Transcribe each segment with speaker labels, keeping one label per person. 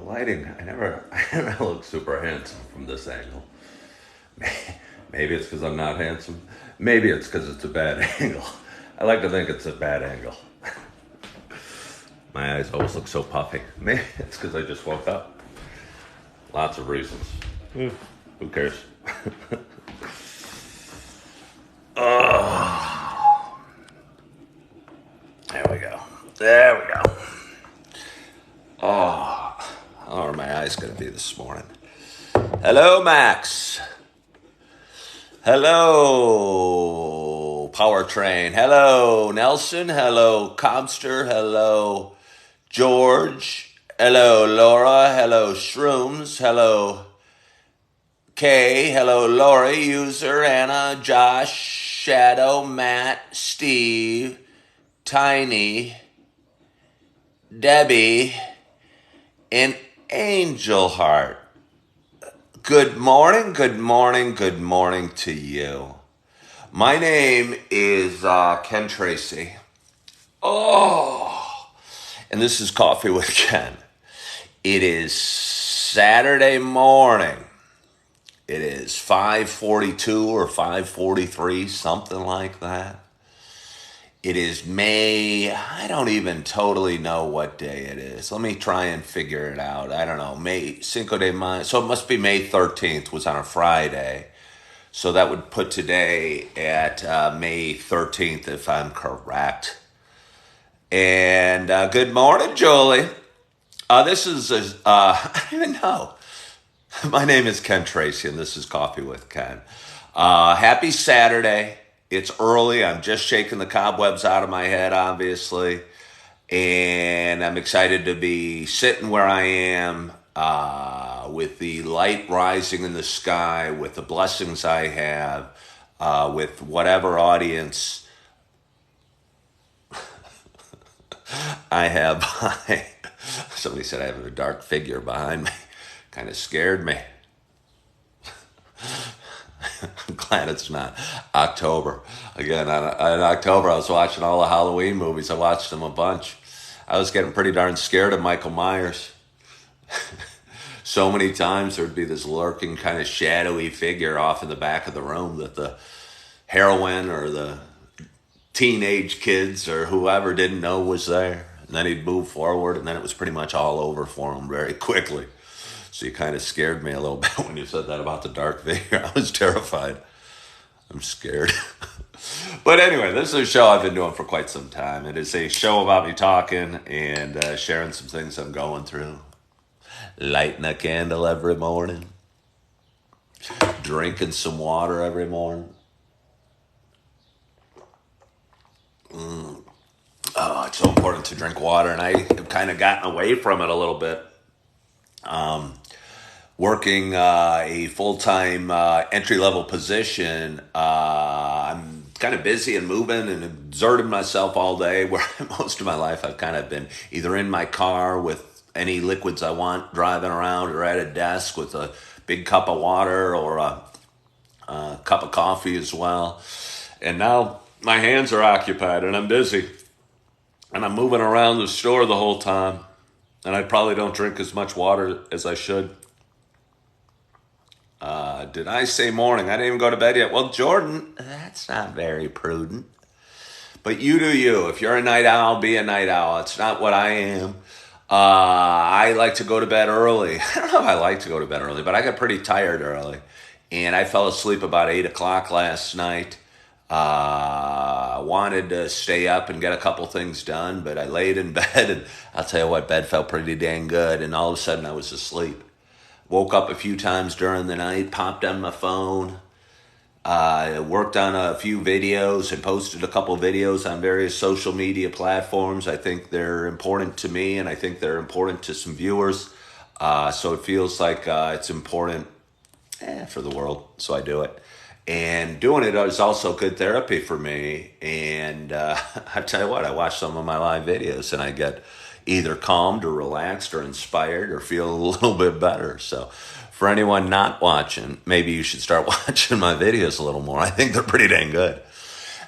Speaker 1: lighting, I never look super handsome from this angle. Maybe it's because I'm not handsome. Maybe it's because it's a bad angle. I like to think it's a bad angle. My eyes always look so puffy. Maybe it's because I just woke up. Lots of reasons. Who cares? Oh, there we go. There we go. Oh, how are my eyes going to be this morning? Hello, Max. Hello, Powertrain. Hello, Nelson. Hello, Cobster. Hello, George. Hello, Laura. Hello, Shrooms. Hello, Kay. Hello, Lori. User, Anna, Josh, Shadow, Matt, Steve, Tiny, Debbie, and Angel Heart. Good morning, good morning, good morning to you. My name is Ken Tracy. Oh, and this is Coffee with Ken. It is Saturday morning. It is 5:42 or 5:43, something like that. It is May, I don't even totally know what day it is. Let me try and figure it out. I don't know, May, Cinco de Mayo. So it must be May 13th, was on a Friday. So that would put today at May 13th, if I'm correct. And good morning, Julie. This is, I don't even know. My name is Ken Tracy, and this is Coffee with Ken. Happy Saturday. It's early. I'm just shaking the cobwebs out of my head, obviously. And I'm excited to be sitting where I am with the light rising in the sky, with the blessings I have, with whatever audience I have behind. Somebody said I have a dark figure behind me. Kind of scared me. I'm glad it's not October. Again, in October, I was watching all the Halloween movies. I watched them a bunch. I was getting pretty darn scared of Michael Myers. So many times there'd be this lurking kind of shadowy figure off in the back of the room that the heroine or the teenage kids or whoever didn't know was there. And then he'd move forward, and then it was pretty much all over for him very quickly. So you kind of scared me a little bit when you said that about the dark figure. I was terrified. I'm scared. But anyway, this is a show I've been doing for quite some time. It is a show about me talking and sharing some things I'm going through. Lighting a candle every morning. Drinking some water every morning. Oh, it's so important to drink water, and I have kind of gotten away from it a little bit. Working a full-time entry-level position, I'm kind of busy and moving and exerting myself all day, where most of my life I've kind of been either in my car with any liquids I want, driving around, or at a desk with a big cup of water or a cup of coffee as well. And now my hands are occupied and I'm busy. And I'm moving around the store the whole time. And I probably don't drink as much water as I should. Did I say morning? I didn't even go to bed yet. Well, Jordan, that's not very prudent. But you do you. If you're a night owl, be a night owl. It's not what I am. I like to go to bed early. I don't know if I like to go to bed early, but I got pretty tired early. And I fell asleep about 8 o'clock last night. Wanted to stay up and get a couple things done, but I laid in bed, and I'll tell you what, bed felt pretty dang good, and all of a sudden I was asleep. Woke up a few times during the night, popped on my phone, worked on a few videos and posted a couple videos on various social media platforms. I think they're important to me, and I think they're important to some viewers. So it feels like it's important for the world, so I do it. And doing it is also good therapy for me. And I tell you what, I watch some of my live videos and I get either calmed or relaxed or inspired or feel a little bit better. So for anyone not watching, maybe you should start watching my videos a little more. I think they're pretty dang good.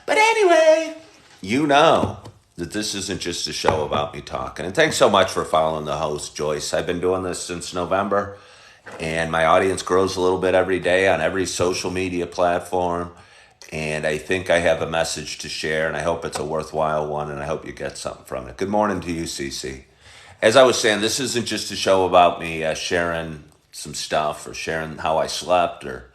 Speaker 1: But anyway, you know that this isn't just a show about me talking. And thanks so much for following the host, Joyce. I've been doing this since November, and my audience grows a little bit every day on every social media platform. And I think I have a message to share, and I hope it's a worthwhile one, and I hope you get something from it. Good morning to you, CC. As I was saying, this isn't just a show about me sharing some stuff or sharing how I slept or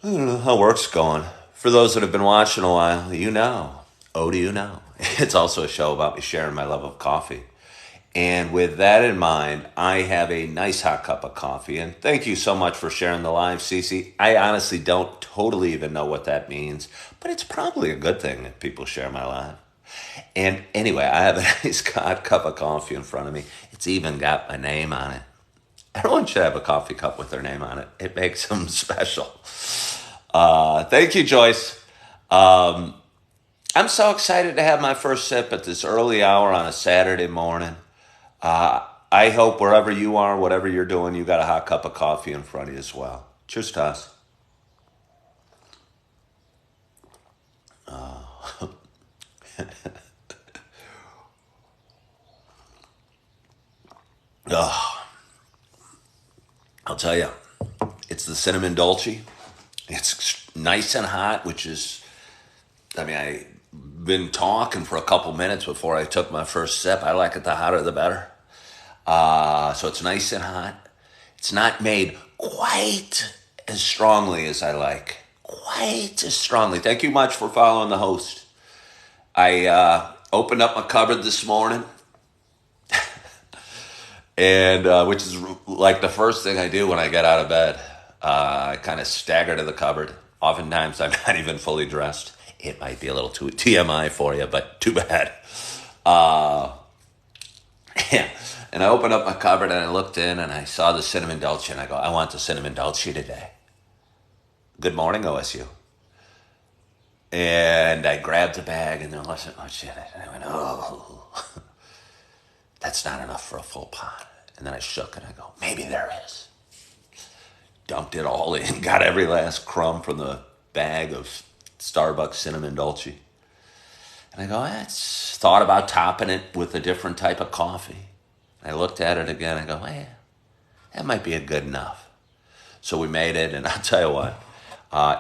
Speaker 1: I don't know how work's going. For those that have been watching a while, you know. Oh, do you know? It's also a show about me sharing my love of coffee. And with that in mind, I have a nice hot cup of coffee. And thank you so much for sharing the live, Cece. I honestly don't totally even know what that means, but it's probably a good thing that people share my live. And anyway, I have a nice hot cup of coffee in front of me. It's even got my name on it. Everyone should have a coffee cup with their name on it. It makes them special. Thank you, Joyce. I'm so excited to have my first sip at this early hour on a Saturday morning. I hope wherever you are, whatever you're doing, you got a hot cup of coffee in front of you as well. Cheers to us. Oh, I'll tell you, it's the cinnamon dolce. It's nice and hot, which is, I've been talking for a couple minutes before I took my first sip. I like it the hotter the better. So it's nice and hot. It's not made quite as strongly as I like. Quite as strongly. Thank you much for following the host. I opened up my cupboard this morning, and which is like the first thing I do when I get out of bed. I kind of stagger to the cupboard. Oftentimes, I'm not even fully dressed. It might be a little too TMI for you, but too bad. Yeah. And I opened up my cupboard and I looked in and I saw the cinnamon dolce and I go, I want the cinnamon dolce today. Good morning, OSU. And I grabbed the bag and there wasn't much in it. And I went, oh, that's not enough for a full pot. And then I shook and I go, maybe there is. Dumped it all in, got every last crumb from the bag of Starbucks cinnamon dolce. And I go, thought about topping it with a different type of coffee. I looked at it again. I go, that might be a good enough. So we made it, and I'll tell you what,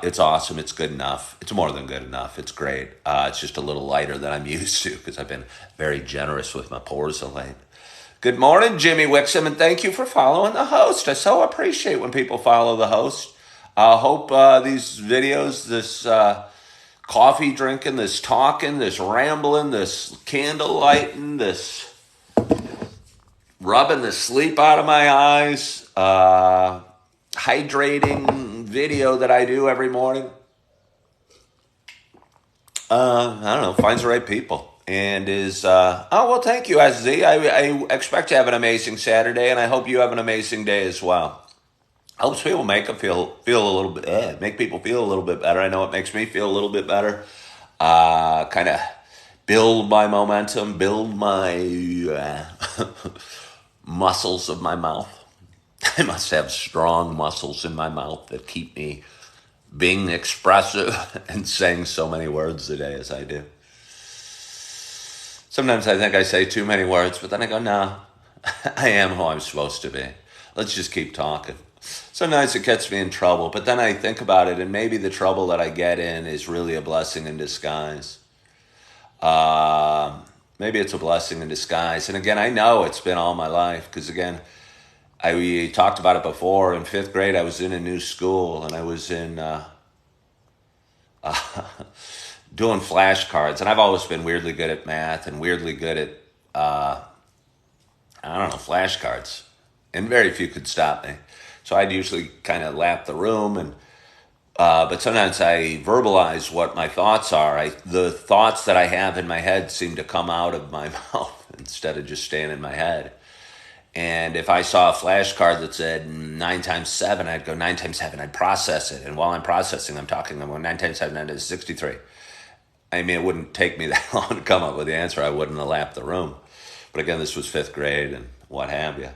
Speaker 1: it's awesome. It's good enough. It's more than good enough. It's great. It's just a little lighter than I'm used to because I've been very generous with my pours of late. Good morning, Jimmy Wixom, and thank you for following the host. I so appreciate when people follow the host. I hope these videos, this coffee drinking, this talking, this rambling, this candle lighting, this rubbing the sleep out of my eyes, hydrating video that I do every morning. I don't know, finds the right people. And is, well, thank you, SZ. I expect to have an amazing Saturday, and I hope you have an amazing day as well. Helps people make them feel a little bit, make people feel a little bit better. I know it makes me feel a little bit better. Kind of build my momentum, build my muscles of my mouth. I must have strong muscles in my mouth that keep me being expressive and saying so many words a day as I do. Sometimes I think I say too many words, but then I go, no, I am who I'm supposed to be. Let's just keep talking. Sometimes it gets me in trouble, but then I think about it, and maybe the trouble that I get in is really a blessing in disguise. Maybe it's a blessing in disguise. And again, I know it's been all my life, because again, we talked about it before. In 5th grade, I was in a new school, and I was in doing flashcards. And I've always been weirdly good at math and weirdly good at, flashcards. And very few could stop me. So I'd usually kind of lap the room, and but sometimes I verbalize what my thoughts are. The thoughts that I have in my head seem to come out of my mouth instead of just staying in my head. And if I saw a flashcard that said 9 times 7, I'd go 9 times 7. I'd process it. And while I'm processing, I'm going 9 times 7, that is 63. I mean, it wouldn't take me that long to come up with the answer. I wouldn't have lapped the room. But again, this was 5th grade and what have you.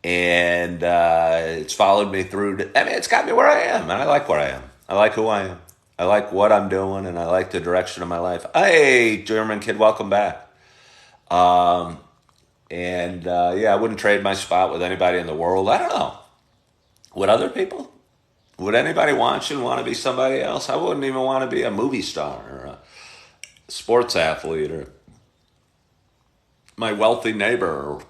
Speaker 1: And it's followed me through. It's got me where I am. And I like where I am. I like who I am. I like what I'm doing, and I like the direction of my life. Hey, German kid, welcome back. Um, and yeah, I wouldn't trade my spot with anybody in the world. I don't know. Would other people? Would anybody watching want to be somebody else? I wouldn't even want to be a movie star or a sports athlete or my wealthy neighbor or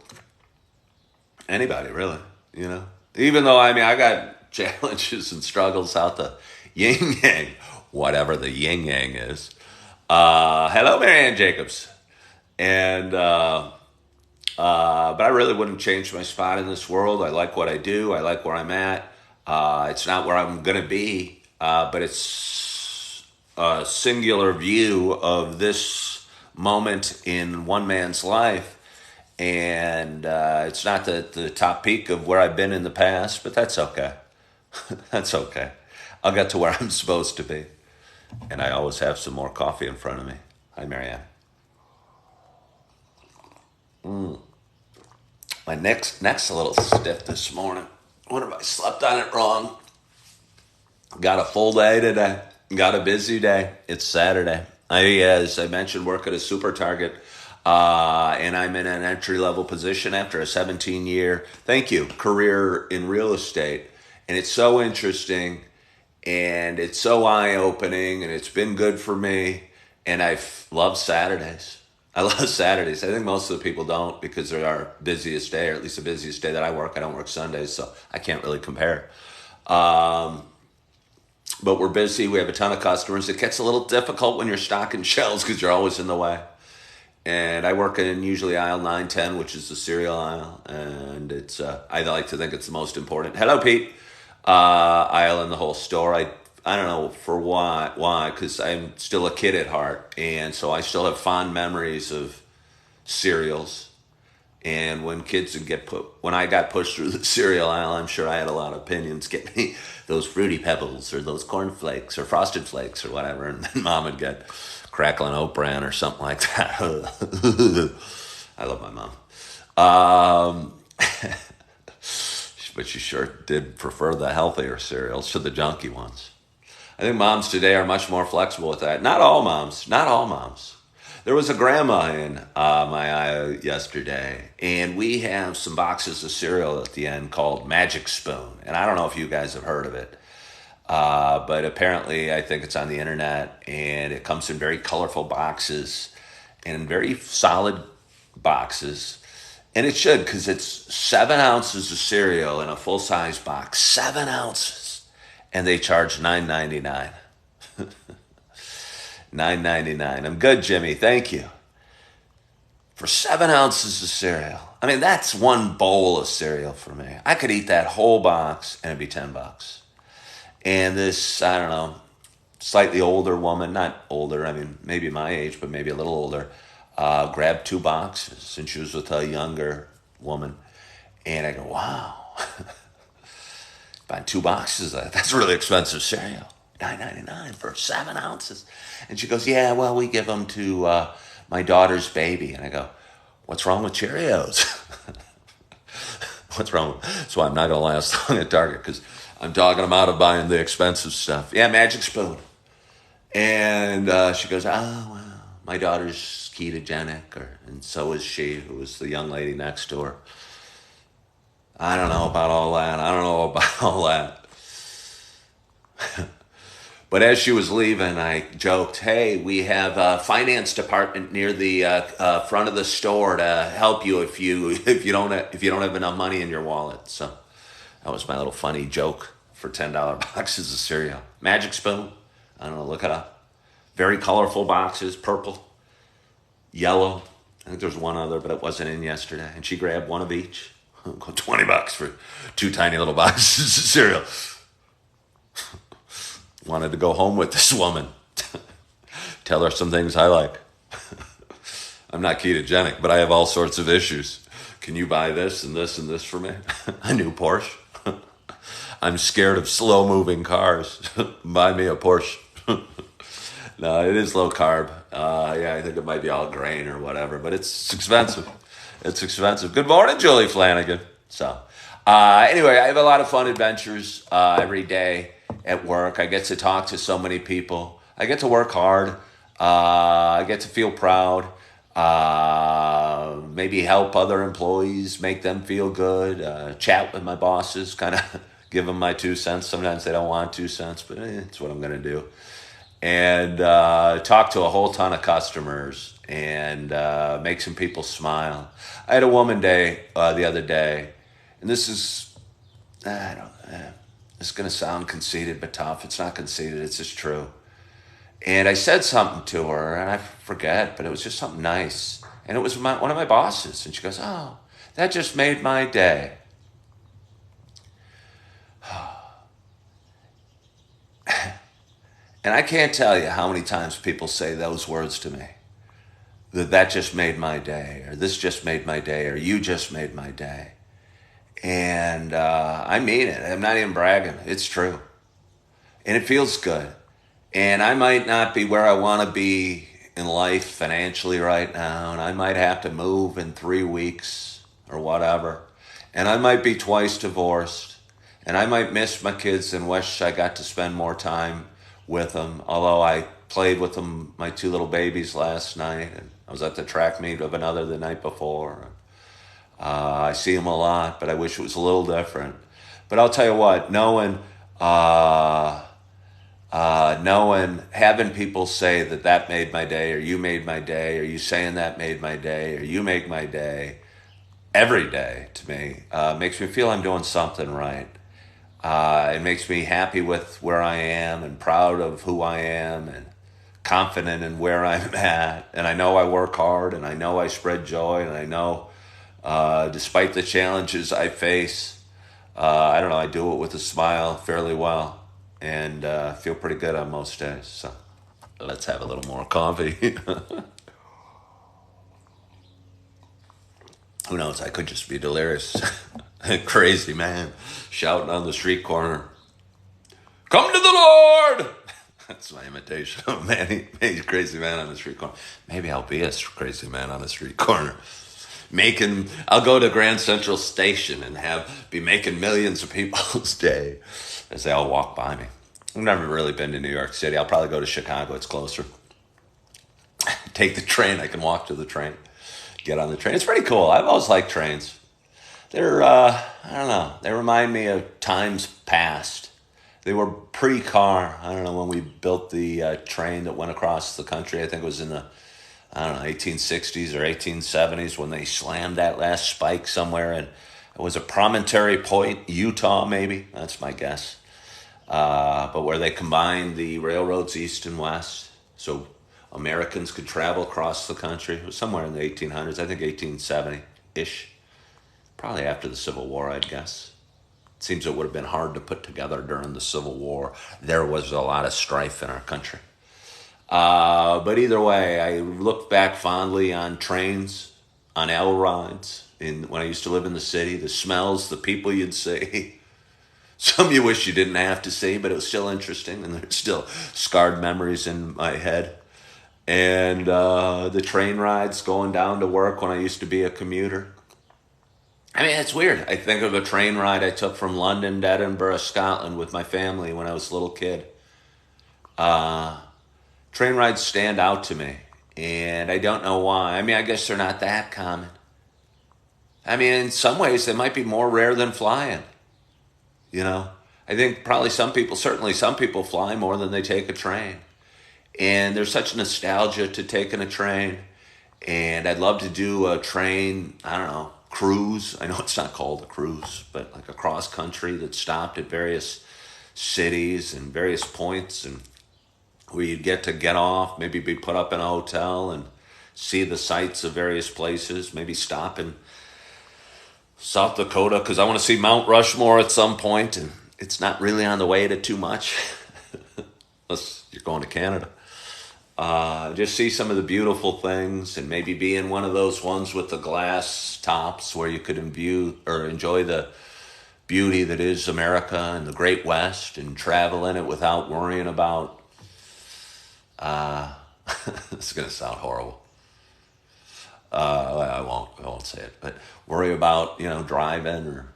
Speaker 1: anybody, really. You know? Even though, I mean, I got challenges and struggles out the yin yang, whatever the yin yang is. Hello, Marianne Jacobs. And, but I really wouldn't change my spot in this world. I like what I do. I like where I'm at. It's not where I'm going to be, but it's a singular view of this moment in one man's life. And it's not the top peak of where I've been in the past, but that's okay. That's okay. I'll get to where I'm supposed to be. And I always have some more coffee in front of me. Hi, Marianne. My neck's a little stiff this morning. Wonder if I slept on it wrong. Got a full day today. Got a busy day. It's Saturday. As I mentioned, work at a super target, and I'm in an entry level position after a 17-year, thank you, career in real estate. And it's so interesting, and it's so eye opening, and it's been good for me. And I love Saturdays. I love Saturdays. I think most of the people don't because they're our busiest day, or at least the busiest day that I work. I don't work Sundays, so I can't really compare. Um, but we're busy. We have a ton of customers. It gets a little difficult when you're stocking shelves because you're always in the way. And I work in usually aisle 910, which is the cereal aisle. And it's I like to think it's the most important. Hello, Pete. Aisle in the whole store. I don't know for why, because I'm still a kid at heart. And so I still have fond memories of cereals. And when I got pushed through the cereal aisle, I'm sure I had a lot of opinions. Get me those Fruity Pebbles or those Corn Flakes or Frosted Flakes or whatever. And then Mom would get Crackling Oat Bran or something like that. I love my mom. But she sure did prefer the healthier cereals to the junky ones. I think moms today are much more flexible with that. Not all moms. Not all moms. There was a grandma in my aisle yesterday, and we have some boxes of cereal at the end called Magic Spoon. And I don't know if you guys have heard of it, but apparently I think it's on the internet, and it comes in very colorful boxes and very solid boxes. And it should, because it's 7 ounces of cereal in a full-size box. 7 ounces. And they charge $9.99. $9.99. I'm good, Jimmy. Thank you. For 7 ounces of cereal. I mean, that's one bowl of cereal for me. I could eat that whole box and it'd be $10. And this, I don't know, slightly older woman, not older, I mean, maybe my age, but maybe a little older, grabbed 2 boxes, and she was with a younger woman. And I go, wow, buying 2 boxes, that's really expensive cereal. $9.99 for 7 ounces. And she goes, yeah, well, we give them to my daughter's baby. And I go, what's wrong with Cheerios? What's wrong? So I'm not going to last long at Target because I'm talking them out of buying the expensive stuff. Yeah, Magic Spoon. And she goes, oh, well, my daughter's ketogenic, and so is she, who was the young lady next to her. I don't know about all that. But as she was leaving, I joked, hey, we have a finance department near the front of the store to help you if you don't have enough money in your wallet. So that was my little funny joke for $10 boxes of cereal. Magic Spoon. I don't know, look it up. Very colorful boxes, purple, yellow. I think there's one other, but it wasn't in yesterday. And she grabbed one of each. $20 for 2 tiny little boxes of cereal. Wanted to go home with this woman. Tell her some things I like. I'm not ketogenic, but I have all sorts of issues. Can you buy this and this and this for me? A new Porsche. I'm scared of slow-moving cars. Buy me a Porsche. No, it is low carb. Yeah, I think it might be all grain or whatever, but it's expensive. It's expensive. Good morning, Julie Flanagan. So, anyway, I have a lot of fun adventures every day. at work. I get to talk to so many people. I get to work hard. I get to feel proud. Maybe help other employees, make them feel good. Chat with my bosses, kind of give them my 2 cents. Sometimes they don't want 2 cents, but it's what I'm going to do. And talk to a whole ton of customers and make some people smile. I had a woman day the other day, and this is, I don't, it's going to sound conceited, but tough. It's not conceited, it's just true. And I said something to her, and I forget, but it was just something nice. And it was one of my bosses. And she goes, "Oh, that just made my day." And I can't tell you how many times people say those words to me. That just made my day, or this just made my day, or you just made my day. And I mean it. I'm not even bragging. It's true. And it feels good. And I might not be where I want to be in life financially right now. And I might have to move in 3 weeks or whatever. And I might be twice divorced. And I might miss my kids and wish I got to spend more time with them. Although I played with them, my 2 little babies last night. And I was at the track meet of another the night before. I see them a lot, but I wish it was a little different. But I'll tell you what, having people say that made my day, or you made my day, or you saying that made my day, or you make my day, every day to me, makes me feel I'm doing something right. It makes me happy with where I am and proud of who I am and confident in where I'm at. And I know I work hard, and I know I spread joy, and I know despite the challenges I face, I don't know, I do it with a smile fairly well. And feel pretty good on most days. So let's have a little more coffee. Who knows? I could just be delirious. Crazy man shouting on the street corner, "Come to the Lord!" That's my imitation of Manny, crazy man on the street corner. Maybe I'll be a crazy man on the street corner. I'll go to Grand Central Station and be making millions of people's day as they all walk by me. I've never really been to New York City. I'll probably go to Chicago. It's closer. Take the train. I can walk to the train. Get on the train. It's pretty cool. I've always liked trains. They're, I don't know, they remind me of times past. They were pre-car. I don't know, when we built the train that went across the country. I think it was in the, 1860s or 1870s when they slammed that last spike somewhere. And it was a Promontory Point, Utah, maybe. That's my guess. But where they combined the railroads east and west, so Americans could travel across the country. It was somewhere in the 1800s, I think 1870-ish, probably after the Civil War, I'd guess. It seems it would have been hard to put together during the Civil War. There was a lot of strife in our country. But either way, I look back fondly on trains, on L rides, when I used to live in the city, the smells, the people you'd see. Some you wish you didn't have to see, but it was still interesting, and there's still scarred memories in my head. And the train rides going down to work when I used to be a commuter. I mean, it's weird. I think of a train ride I took from London to Edinburgh, Scotland with my family when I was a little kid. Train rides stand out to me, and I don't know why. I mean, I guess they're not that common. I mean, in some ways, they might be more rare than flying. I think probably certainly some people fly more than they take a train. And there's such nostalgia to taking a train. And I'd love to do a train, I don't know, cruise. I know it's not called a cruise, but like a cross country that stopped at various cities and various points, and where you'd get off, maybe be put up in a hotel and see the sights of various places, maybe stop in South Dakota, because I want to see Mount Rushmore at some point, and it's not really on the way to too much, unless you're going to Canada. Just see some of the beautiful things, and maybe be in one of those ones with the glass tops where you could enjoy the beauty that is America and the Great West, and travel in it without worrying about, this is going to sound horrible. I won't say it, but worry about, driving or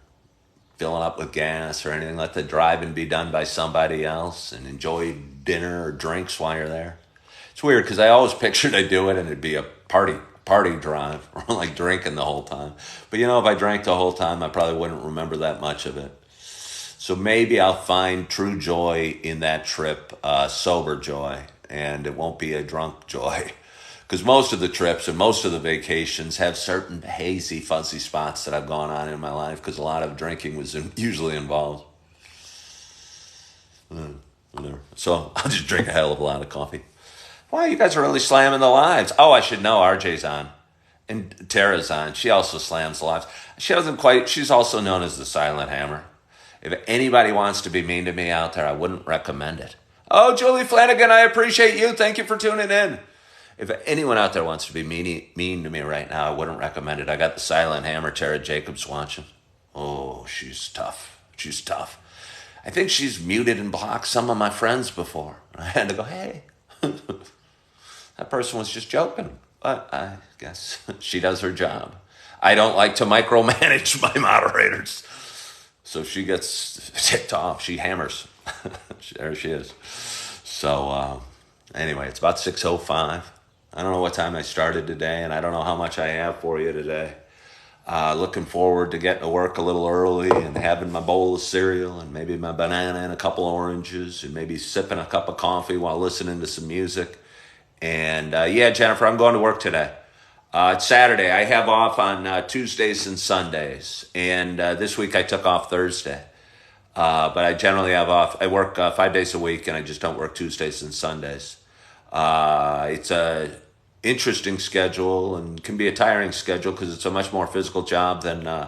Speaker 1: filling up with gas or anything. Let the driving be done by somebody else and enjoy dinner or drinks while you're there. It's weird because I always pictured I'd do it and it'd be a party drive, or like drinking the whole time. But if I drank the whole time, I probably wouldn't remember that much of it. So maybe I'll find true joy in that trip, sober joy, and it won't be a drunk joy. Because most of the trips and most of the vacations have certain hazy, fuzzy spots that I've gone on in my life because a lot of drinking was usually involved. So I'll just drink a hell of a lot of coffee. Wow, you guys are really slamming the lives. Oh, I should know RJ's on. And Tara's on. She also slams the lives. She's also known as the Silent Hammer. If anybody wants to be mean to me out there, I wouldn't recommend it. Oh, Julie Flanagan, I appreciate you. Thank you for tuning in. If anyone out there wants to be mean to me right now, I wouldn't recommend it. I got the Silent Hammer, Tara Jacobs, watching. Oh, she's tough. She's tough. I think she's muted and blocked some of my friends before. I had to go, hey. That person was just joking. But I guess she does her job. I don't like to micromanage my moderators. So she gets ticked off. She hammers. There she is. So anyway, it's about 6:05. I don't know what time I started today, and I don't know how much I have for you today. Looking forward to getting to work a little early and having my bowl of cereal and maybe my banana and a couple of oranges and maybe sipping a cup of coffee while listening to some music. And yeah, Jennifer, I'm going to work today. It's Saturday. I have off on Tuesdays and Sundays. And this week I took off Thursday. But I generally have off. I work 5 days a week and I just don't work Tuesdays and Sundays. It's a interesting schedule and can be a tiring schedule because it's a much more physical job than I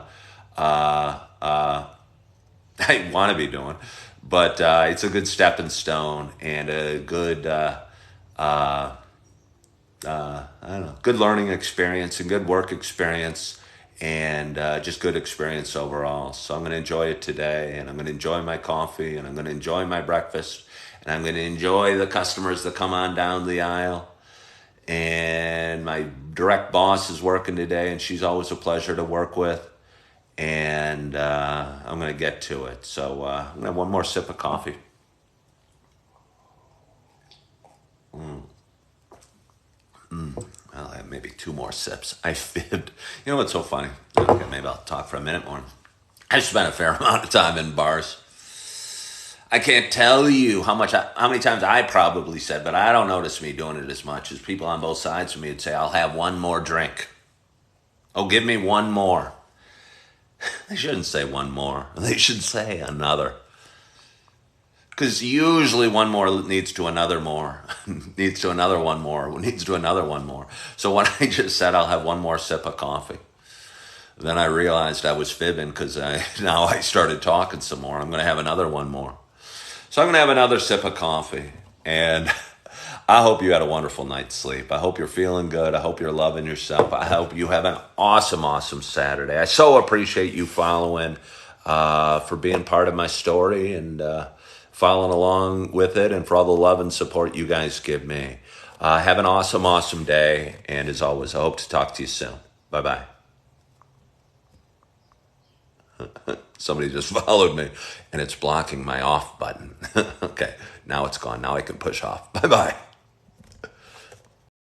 Speaker 1: want to be doing. But it's a good stepping stone and a good, I don't know, good learning experience and good work experience and just good experience overall. So I'm going to enjoy it today and I'm going to enjoy my coffee and I'm going to enjoy my breakfast and I'm going to enjoy the customers that come on down the aisle. And my direct boss is working today and she's always a pleasure to work with. And I'm going to get to it. So I'm going to have one more sip of coffee. I'll have maybe two more sips. I fibbed. You know what's so funny? Okay, maybe I'll talk for a minute more. I spent a fair amount of time in bars. I can't tell you how many times I probably said, but I don't notice me doing it as much as people on both sides of me would say, I'll have one more drink. Oh, give me one more. They shouldn't say one more. They should say another. Because usually one more leads to another more, needs to another one more, needs to another one more. So when I just said I'll have one more sip of coffee, then I realized I was fibbing because now I started talking some more. I'm going to have another one more. So I'm going to have another sip of coffee. And I hope you had a wonderful night's sleep. I hope you're feeling good. I hope you're loving yourself. I hope you have an awesome, awesome Saturday. I so appreciate you following for being part of my story and following along with it and for all the love and support you guys give me. Have an awesome, awesome day. And as always, I hope to talk to you soon. Bye-bye. Somebody just followed me and it's blocking my off button. Okay, now it's gone. Now I can push off. Bye-bye.